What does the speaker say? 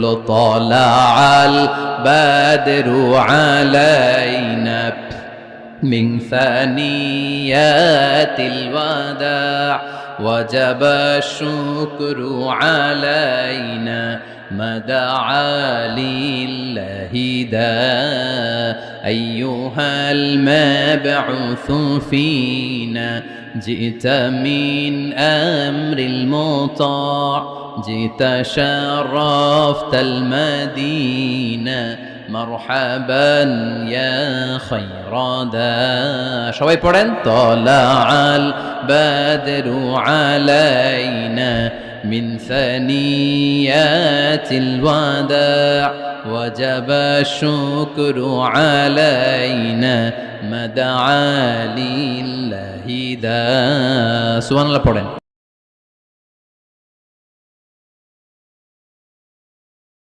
طلع البدر علينا من ثنيات الوداع وجب الشكر علينا ما دعا لله داع أيها المبعوث فينا جئت من أمر المطاع جئت شرفت المدينة مرحبا يا خير داع সবাই পড়েন طلع البدر علينا من ثنيات الوداع وجب الشكر علينا ما دعا لله داع সুবহানাল্লাহ পড়েন।